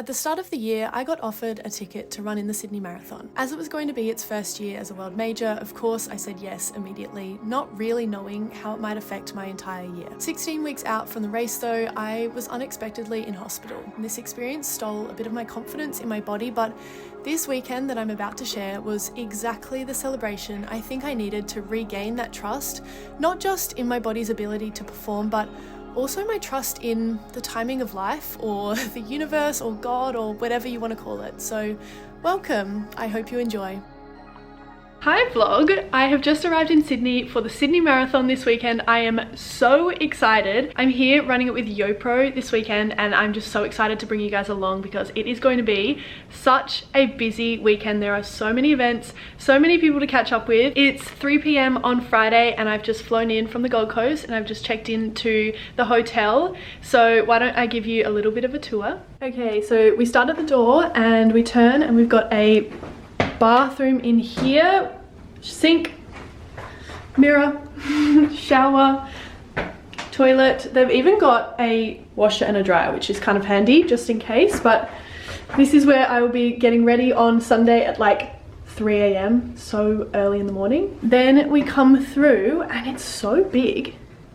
At the start of the year, I got offered a ticket to run in the Sydney Marathon. As it was going to be its first year as a world major, of course I said yes immediately, not really knowing how it might affect my entire year. 16 weeks out from the race though, I was unexpectedly in hospital. This experience stole a bit of my confidence in my body, but this weekend that I'm about to share was exactly the celebration I think I needed to regain that trust, not just in my body's ability to perform, but also my trust in the timing of life, or the universe, or God, or whatever you want to call it. So welcome, I hope you enjoy. Hi vlog, I have just arrived in Sydney for the Sydney Marathon this weekend. I am so excited. I'm here running it with YoPro this weekend and I'm just so excited to bring you guys along because it is going to be such a busy weekend. There are so many events, so many people to catch up with. It's 3 p.m. on Friday and I've just flown in from the Gold Coast and I've just checked into the hotel. So why don't I give you a little bit of a tour? Okay, so we start at the door and we turn and we've got a bathroom in here, sink, mirror, shower, toilet. They've even got a washer and a dryer, which is kind of handy just in case, but this is where I will be getting ready on Sunday at like 3 a.m, so early in the morning. Then we come through and it's so big.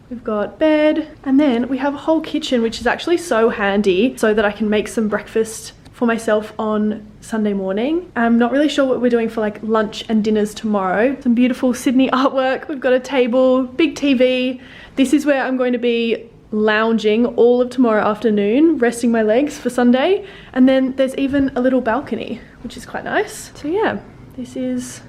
We've got bed and then we have a whole kitchen, which is actually so handy so that I can make some breakfast for myself on Sunday morning. I'm not really sure what we're doing for like lunch and dinners tomorrow. Some beautiful Sydney artwork. We've got a table, big TV. This is where I'm going to be lounging all of tomorrow afternoon, resting my legs for Sunday. And then there's even a little balcony, which is quite nice. So yeah, this is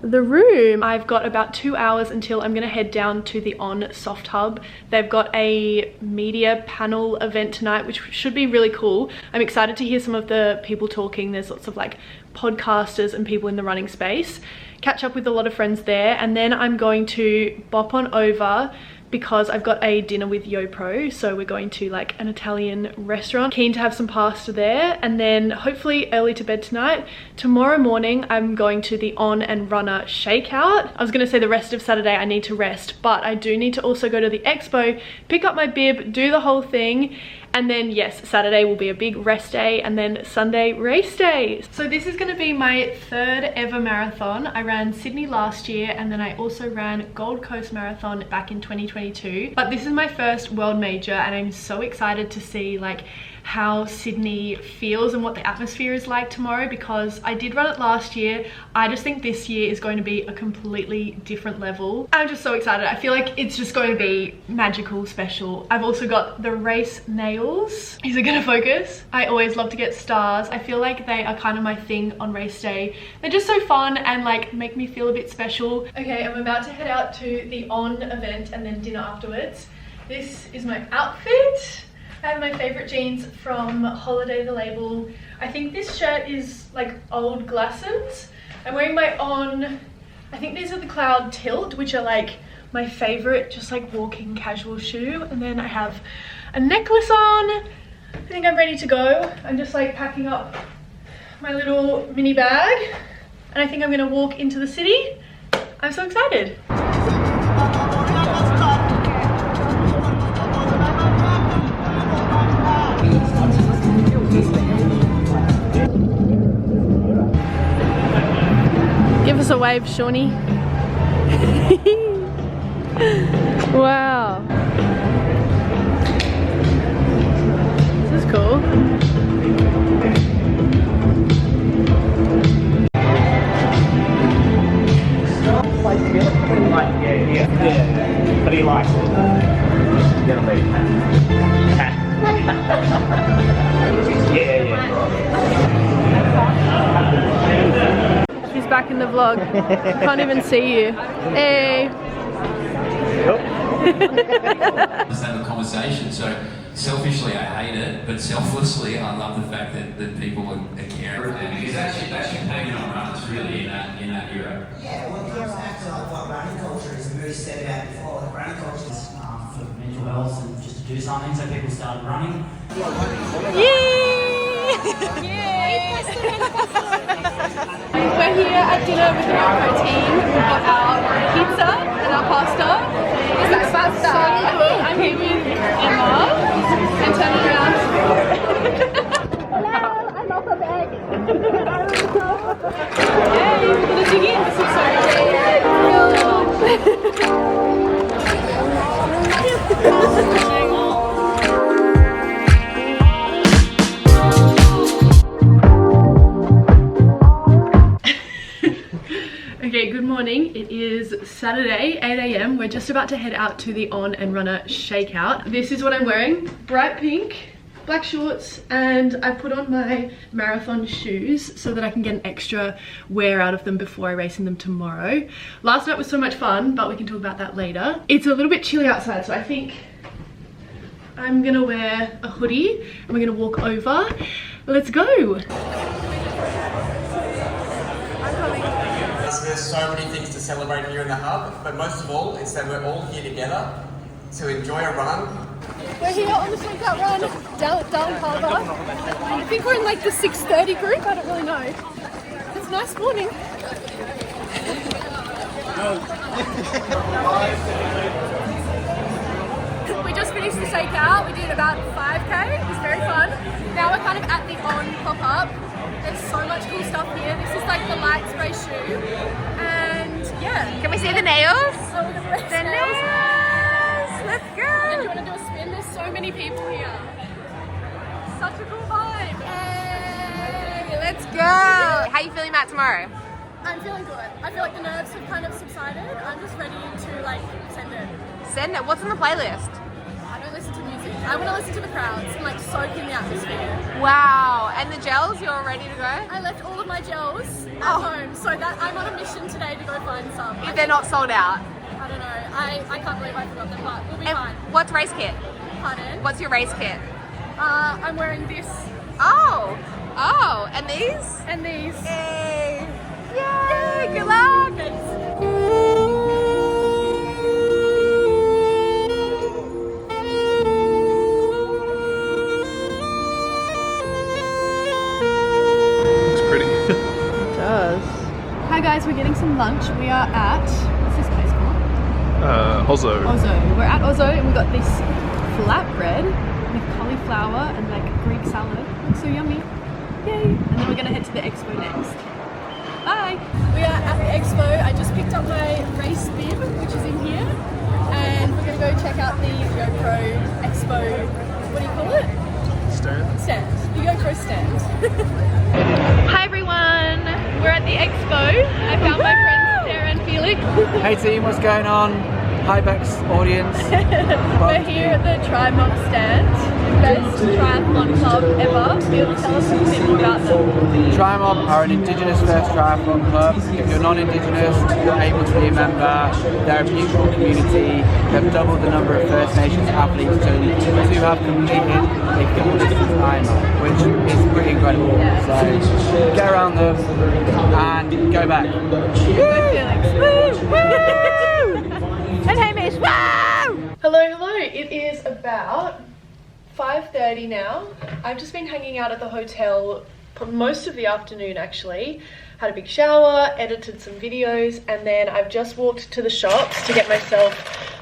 the room. I've got about 2 hours until I'm gonna head down to the On Soft Hub. They've got a media panel event tonight, which should be really cool. I'm excited to hear some of the people talking. There's lots of like podcasters and people in the running space. Catch up with a lot of friends there, and then I'm going to bop on over because I've got a dinner with YoPro, so we're going to like an Italian restaurant. Keen to have some pasta there, and then hopefully early to bed tonight. Tomorrow morning I'm going to the On and RUNNA Shakeout. I was gonna say the rest of Saturday I need to rest, but I do need to also go to the expo, pick up my bib, do the whole thing, and then yes, Saturday will be a big rest day, and then Sunday race day. So this is gonna be my third ever marathon. I ran Sydney last year, and then I also ran Gold Coast Marathon back in 2022. But this is my first world major, and I'm so excited to see like how Sydney feels and what the atmosphere is like tomorrow, because I did run it last year. I just think this year is going to be a completely different level. I'm just so excited. I feel like it's just going to be magical, special. I've also got the race nails. Is it gonna focus? I always love to get stars. I feel like they are kind of my thing on race day. They're just so fun and like make me feel a bit special. Okay, I'm about to head out to the On event and then dinner afterwards. This is my outfit. I have my favorite jeans from Holiday the Label. I think this shirt is like old glasses. I'm wearing my On, I think these are the Cloud Tilt, which are like my favorite, just like walking casual shoe. And then I have a necklace on. I think I'm ready to go. I'm just like packing up my little mini bag. And I think I'm gonna walk into the city. I'm so excited. Give us a wave, Shawnee. Wow. This is cool. Yeah, but he likes it. She's back in the vlog. Can't even see you. Hey. Have a conversation. So selfishly, I hate it, but selflessly, I love the fact that people are caring. Because that's your hanging on runners really in that era. Yeah, when it comes back to like what running culture is, and we said about before, like running culture is for mental health and just to do something, so people started running. Yay! Yay! We're here at dinner with the YoPro team. We've got our pizza and our pasta. Is that pasta? So good. I'm here with Emma. And turn it around. morning. It is Saturday, 8 AM. We're just about to head out to the On and RUNNA Shakeout. This is what I'm wearing. Bright pink, black shorts, and I put on my marathon shoes so that I can get an extra wear out of them before I race in them tomorrow. Last night was so much fun, but we can talk about that later. It's a little bit chilly outside, so I think I'm gonna wear a hoodie and we're gonna walk over. Let's go. There's so many things to celebrate here in the hub, but most of all, it's that we're all here together to enjoy a run. We're here on the Shakeout run down Harbour. I think we're in like the 6:30 group, I don't really know. It's a nice morning. We just finished the Shakeout. We did about 5k. It was very fun. Now we're kind of at the On pop-up. There's so much cool stuff here. This is like the light spray shoe. And yeah. Can we see the nails? Oh, look at the nails. Let's go. And do you want to do a spin? There's so many people here. Such a cool vibe. Hey, let's go. How are you feeling about tomorrow? I'm feeling good. I feel like the nerves have kind of subsided. I'm just ready to like send it. Send it. What's on the playlist? I don't listen to music. I want to listen to the crowds and like soak in the atmosphere. Wow. And the gels, you're all ready to go? I left all of my gels at home, so that I'm on a mission today to go find some. If they're not sold out. I don't know. I can't believe I forgot them, but we'll be fine. What's race kit? Pardon? What's your race kit? I'm wearing this Oh, and these? and these. Yay! Yay! Good luck! Hi guys, we're getting some lunch. We are at, what's this place called? Ozo. Ozo. We're at Ozo and we got this flatbread with cauliflower and like Greek salad. Looks so yummy. Yay! And then we're gonna head to the expo next. Bye! We are at the expo. I just picked up my race bib, which is in here. And we're gonna go check out the GoPro expo, what do you call it? Stand. The GoPro stand. Hi everyone! We're at the expo. I found my friends Sarah and Felix. Hey team, what's going on? Hi Bex audience. We're here at the Tri-Mob stand. Best triathlon club ever. Felix, tell us a bit more about them. Tri-Mob are an Indigenous first triathlon club. If you're non-Indigenous, you're able to be a member. They're a beautiful community. They've doubled the number of First Nations athletes to have completed a full distance Ironman, which is pretty incredible. So get around them and go back. And Hamish, woo! Hello. It is about 5:30 now. I've just been hanging out at the hotel for most of the afternoon actually. Had a big shower, edited some videos, and then I've just walked to the shops to get myself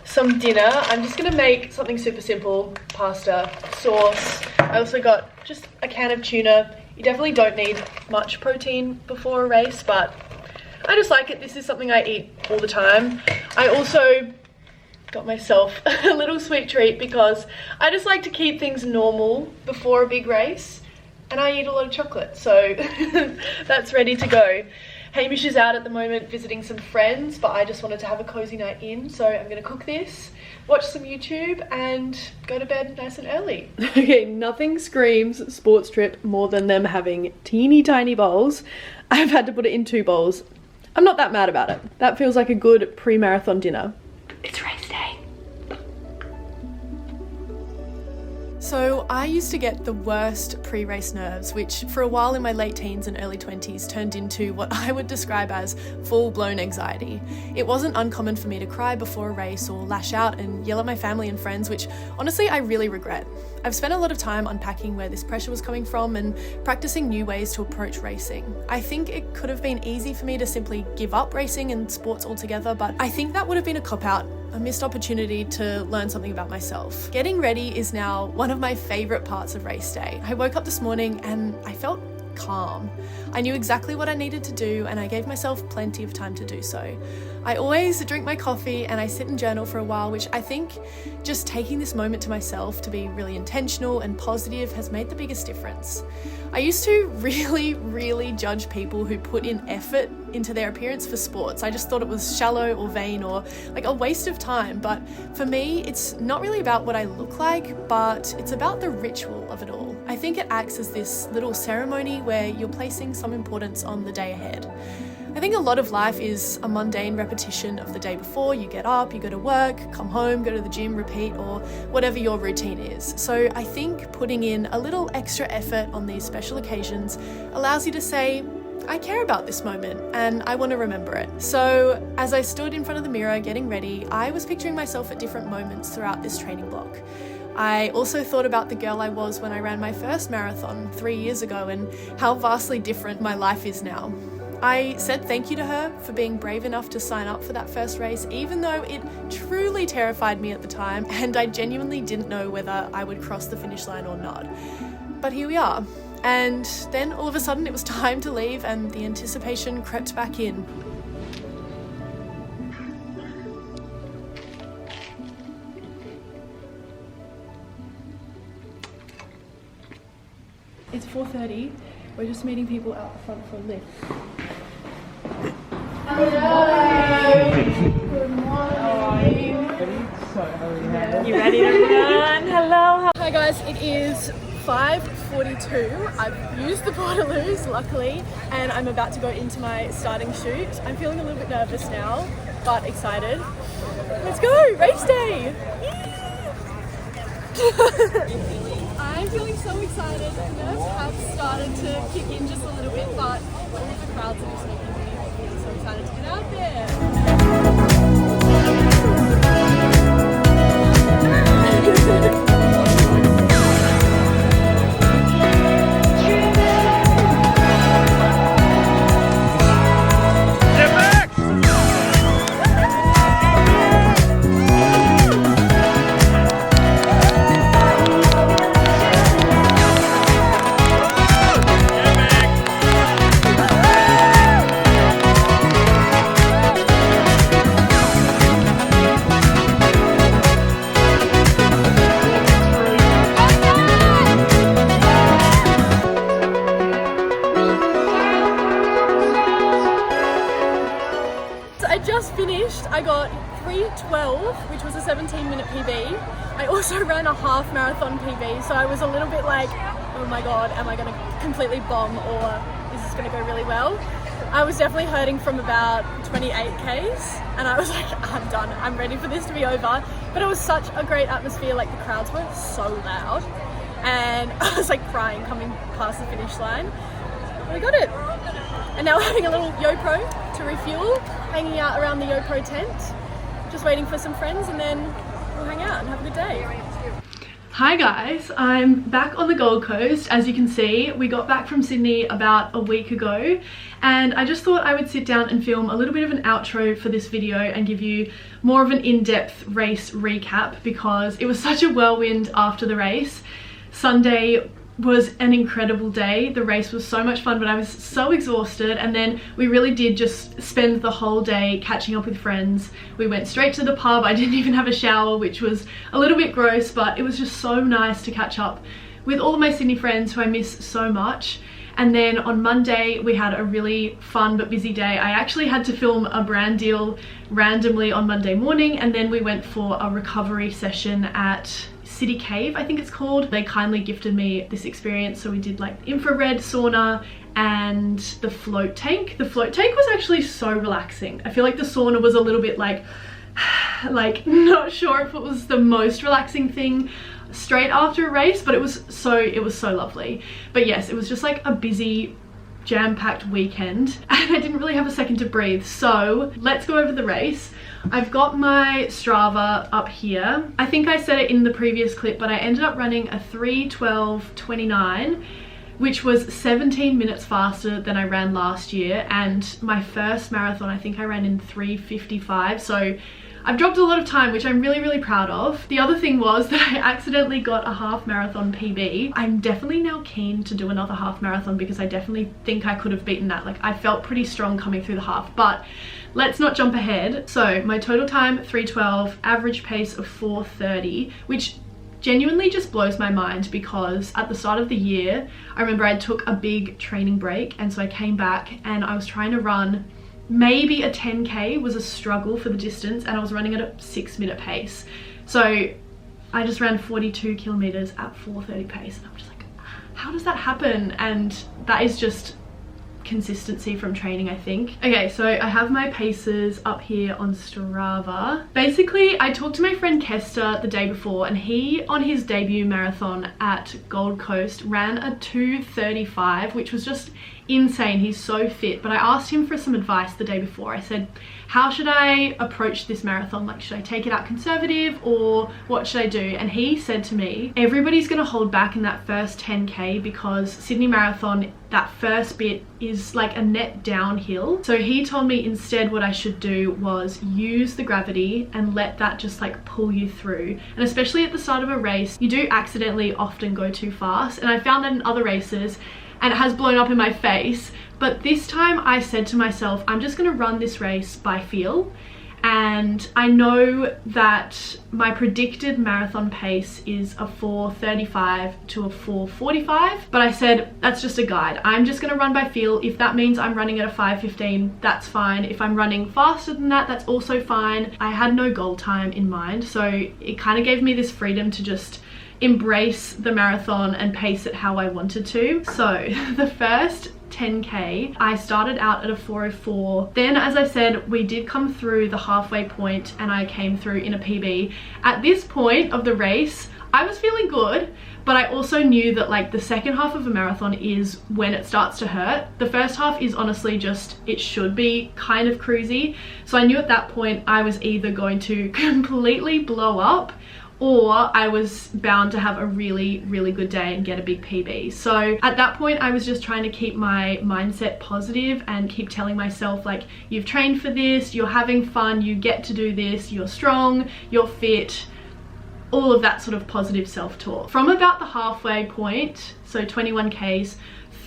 some dinner. I'm just gonna make something super simple, pasta, sauce. I also got just a can of tuna. You definitely don't need much protein before a race, but I just like it. This is something I eat all the time. I also got myself a little sweet treat because I just like to keep things normal before a big race, and I eat a lot of chocolate, so that's ready to go. Hamish is out at the moment visiting some friends, but I just wanted to have a cozy night in, so I'm gonna cook this, watch some YouTube, and go to bed nice and early. Okay, nothing screams sports trip more than them having teeny tiny bowls. I've had to put it in 2 bowls. I'm not that mad about it. That feels like a good pre-marathon dinner. It's race day. So I used to get the worst pre-race nerves, which for a while in my late teens and early 20s turned into what I would describe as full-blown anxiety. It wasn't uncommon for me to cry before a race or lash out and yell at my family and friends, which honestly I really regret. I've spent a lot of time unpacking where this pressure was coming from and practicing new ways to approach racing. I think it could have been easy for me to simply give up racing and sports altogether, but I think that would have been a cop-out, a missed opportunity to learn something about myself. Getting ready is now one of my favourite parts of race day. I woke up this morning and I felt calm. I knew exactly what I needed to do and I gave myself plenty of time to do so. I always drink my coffee and I sit and journal for a while, which I think just taking this moment to myself to be really intentional and positive has made the biggest difference. I used to really judge people who put in effort into their appearance for sports. I just thought it was shallow or vain or like a waste of time. But for me, it's not really about what I look like, but it's about the ritual of it all. I think it acts as this little ceremony where you're placing some importance on the day ahead. I think a lot of life is a mundane repetition of the day before. You get up, you go to work, come home, go to the gym, repeat, or whatever your routine is. So I think putting in a little extra effort on these special occasions allows you to say, I care about this moment and I want to remember it. So as I stood in front of the mirror getting ready, I was picturing myself at different moments throughout this training block. I also thought about the girl I was when I ran my first marathon 3 years ago and how vastly different my life is now. I said thank you to her for being brave enough to sign up for that first race, even though it truly terrified me at the time and I genuinely didn't know whether I would cross the finish line or not. But here we are. And then all of a sudden it was time to leave and the anticipation crept back in. It's 4:30. We're just meeting people out the front for a lift. Hello! Good morning! You ready to run? Hello! Hi guys, it is 5:42. I've used the Portaloos, luckily, and I'm about to go into my starting shoot. I'm feeling a little bit nervous now, but excited. Let's go! Race day! I'm feeling so excited. Nerves have started to kick in just a little bit, but all of the crowds are just making me so excited to get out there. I got 3:12, which was a 17-minute PB. I also ran a half marathon PB, so I was a little bit like, oh my god, am I going to completely bomb or is this going to go really well? I was definitely hurting from about 28 Ks and I was like, I'm done, I'm ready for this to be over. But it was such a great atmosphere, like the crowds were so loud and I was like crying coming past the finish line. But I got it. And now we're having a little YoPro to refuel, hanging out around the YoPro tent, just waiting for some friends and then we'll hang out and have a good day. Hi guys, I'm back on the Gold Coast. As you can see, we got back from Sydney about a week ago and I just thought I would sit down and film a little bit of an outro for this video and give you more of an in-depth race recap because it was such a whirlwind after the race. Sunday was an incredible day. The race was so much fun, but I was so exhausted, and then we really did just spend the whole day catching up with friends. We went straight to the pub. I didn't even have a shower, which was a little bit gross, but it was just so nice to catch up with all of my Sydney friends who I miss so much. And then on Monday we had a really fun but busy day. I actually had to film a brand deal randomly on Monday morning, and then we went for a recovery session at City Cave, I think it's called. They kindly gifted me this experience, so we did like infrared sauna and the float tank. The float tank was actually so relaxing. I feel like the sauna was a little bit like not sure if it was the most relaxing thing straight after a race, but it was so lovely. But yes, it was just like a busy jam-packed weekend and I didn't really have a second to breathe. So let's go over the race. I've got my Strava up here. I think I said it in the previous clip, but I ended up running a 3:12:29, which was 17 minutes faster than I ran last year, and my first marathon I think I ran in 3:55, so I've dropped a lot of time, which I'm really, really proud of. The other thing was that I accidentally got a half marathon PB. I'm definitely now keen to do another half marathon because I definitely think I could have beaten that. Like, I felt pretty strong coming through the half, but let's not jump ahead. So my total time, 3:12, average pace of 4:30, which genuinely just blows my mind because at the start of the year, I remember I took a big training break, and so I came back and I was trying to run. Maybe a 10k was a struggle for the distance, and I was running at a 6-minute pace. So I just ran 42 kilometers at 4:30 pace, and I'm just like, how does that happen? And that is just consistency from training, I think. Okay, so I have my paces up here on Strava. Basically, I talked to my friend Kester the day before, and he, on his debut marathon at Gold Coast, ran a 2:35, which was just insane. He's so fit. But I asked him for some advice the day before. I said, how should I approach this marathon? Like, should I take it out conservative, or what should I do? And he said to me, everybody's gonna hold back in that first 10k because Sydney Marathon, that first bit is like a net downhill. So he told me instead what I should do was use the gravity and let that just like pull you through. And especially at the start of a race, you do accidentally often go too fast. And I found that in other races, and it has blown up in my face. But this time I said to myself, I'm just gonna run this race by feel. And I know that my predicted marathon pace is a 4:35 to a 4:45, but I said, that's just a guide. I'm just gonna run by feel. If that means I'm running at a 5:15, that's fine. If I'm running faster than that, that's also fine. I had no goal time in mind, so it kind of gave me this freedom to just embrace the marathon and pace it how I wanted to. So the first 10k, I started out at a 4:04. Then, as I said, we did come through the halfway point and I came through in a PB. At this point of the race, I was feeling good, but I also knew that like the second half of a marathon is when it starts to hurt. The first half is honestly just, it should be kind of cruisy. So I knew at that point I was either going to completely blow up, or I was bound to have a really, really good day and get a big PB. So at that point, I was just trying to keep my mindset positive and keep telling myself, like, you've trained for this, you're having fun, you get to do this, you're strong, you're fit, all of that sort of positive self-talk. From about the halfway point, so 21k's,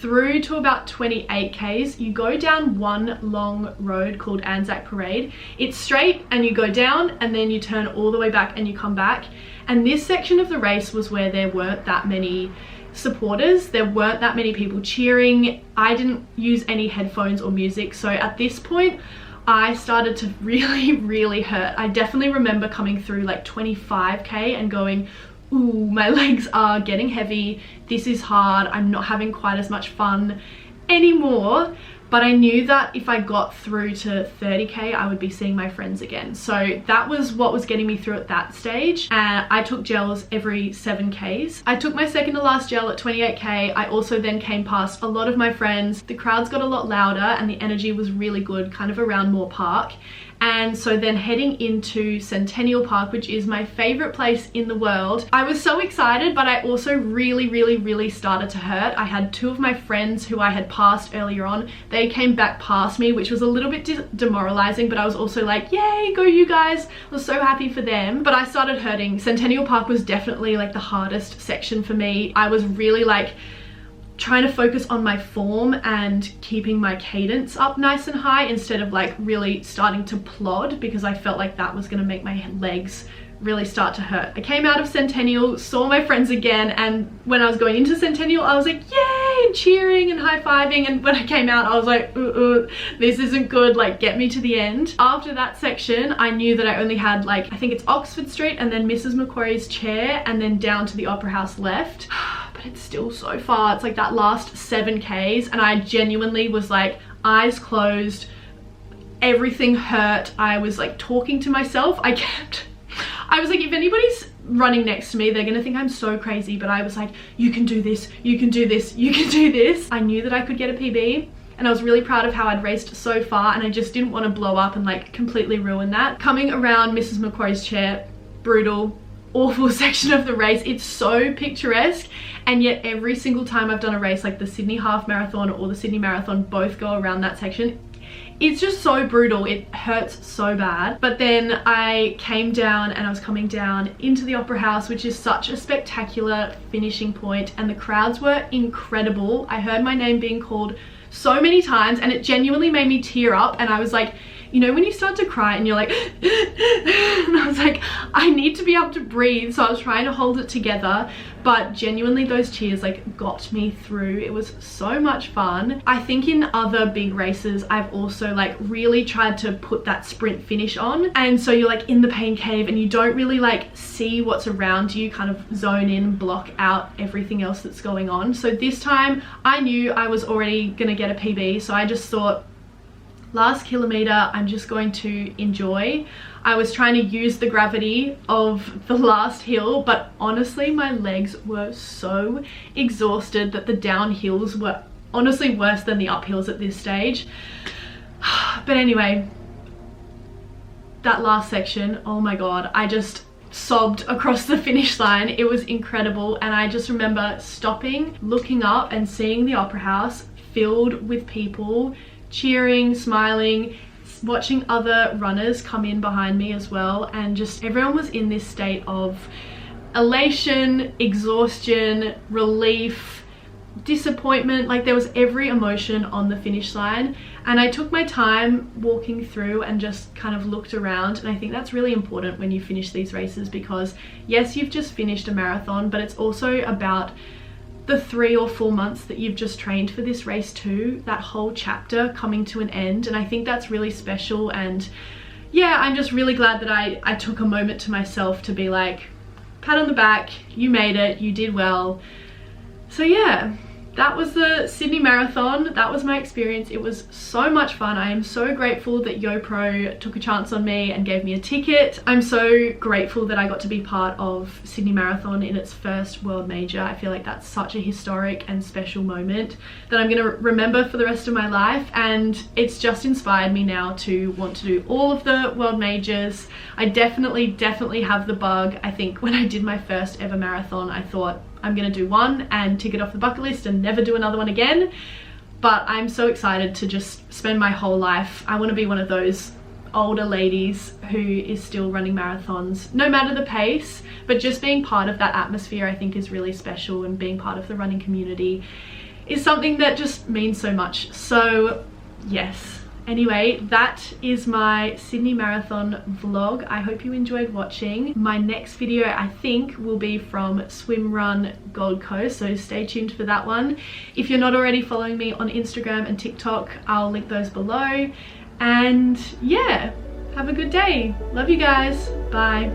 through to about 28k's, you go down one long road called Anzac Parade. It's straight and you go down and then you turn all the way back and you come back. And this section of the race was where there weren't that many supporters. There weren't that many people cheering. I didn't use any headphones or music. So at this point, I started to really, really hurt. I definitely remember coming through like 25k and going, ooh, my legs are getting heavy, this is hard, I'm not having quite as much fun anymore. But I knew that if I got through to 30k, I would be seeing my friends again. So that was what was getting me through at that stage. And I took gels every 7k's. I took my second to last gel at 28k. I also then came past a lot of my friends. The crowds got a lot louder and the energy was really good, kind of around Moore Park. And so then heading into Centennial Park, which is my favorite place in the world, I was so excited, but I also really started to hurt. I had two of my friends who I had passed earlier on. They came back past me, which was a little bit demoralizing, but I was also like, yay, go you guys. I was so happy for them, but I started hurting. Centennial Park was definitely like the hardest section for me. I was really like trying to focus on my form and keeping my cadence up nice and high instead of like really starting to plod, because I felt like that was going to make my legs really start to hurt. I came out of Centennial, saw my friends again, and when I was going into Centennial, I was like, yay, and cheering and high-fiving, and when I came out, I was like, this isn't good, like, get me to the end. After that section, I knew that I only had, like, I think it's Oxford Street, and then Mrs. Macquarie's chair, and then down to the Opera House left. But it's still so far. It's like that last 7k's, and I genuinely was like, eyes closed, everything hurt. I was like talking to myself. I was like, if anybody's running next to me, they're gonna think I'm so crazy, but I was like, you can do this, you can do this, you can do this. I knew that I could get a PB, and I was really proud of how I'd raced so far, and I just didn't want to blow up and like completely ruin that. Coming around Mrs. Macquarie's chair, brutal, awful section of the race. It's so picturesque, and yet every single time I've done a race like the Sydney Half Marathon or the Sydney Marathon, both go around that section. it's just so brutal. It hurts so bad. But then I came down and I was coming down into the Opera House, which is such a spectacular finishing point, and the crowds were incredible. I heard my name being called so many times and it genuinely made me tear up, and I was like, you know when you start to cry and you're like and I was like, I need to be able to breathe, so I was trying to hold it together, but genuinely those cheers like got me through. It was so much fun. I think in other big races I've also like really tried to put that sprint finish on, and so you're like in the pain cave and you don't really like see what's around you, kind of zone in, block out everything else that's going on. So this time I knew I was already gonna get a PB, so I just thought, last kilometer I'm just going to enjoy. I was trying to use the gravity of the last hill, but honestly my legs were so exhausted that the downhills were honestly worse than the uphills at this stage. But anyway, that last section, oh my god, I just sobbed across the finish line. It was incredible, and I just remember stopping, looking up and seeing the Opera House filled with people cheering, smiling, watching other runners come in behind me as well, and just everyone was in this state of elation, exhaustion, relief, disappointment. Like there was every emotion on the finish line, and I took my time walking through and just kind of looked around. And I think that's really important when you finish these races, because yes, you've just finished a marathon, but it's also about the 3 or 4 months that you've just trained for this race too, that whole chapter coming to an end. And I think that's really special, and yeah, I'm just really glad that I took a moment to myself to be like, pat on the back, you made it, you did well. So yeah, that was the Sydney Marathon. That was my experience. It was so much fun. I am so grateful that YoPro took a chance on me and gave me a ticket. I'm so grateful that I got to be part of Sydney Marathon in its first world major. I feel like that's such a historic and special moment that I'm going to remember for the rest of my life, and it's just inspired me now to want to do all of the world majors. I definitely have the bug. I think when I did my first ever marathon, I thought I'm gonna do one and tick it off the bucket list and never do another one again. But I'm so excited to just spend my whole life. I want to be one of those older ladies who is still running marathons, no matter the pace, but just being part of that atmosphere I think is really special, and being part of the running community is something that just means so much. So yes. Anyway, that is my Sydney Marathon vlog. I hope you enjoyed watching. My next video I think will be from Swim Run Gold Coast, so stay tuned for that one. If you're not already following me on Instagram and TikTok, I'll link those below. And yeah, have a good day. Love you guys. Bye.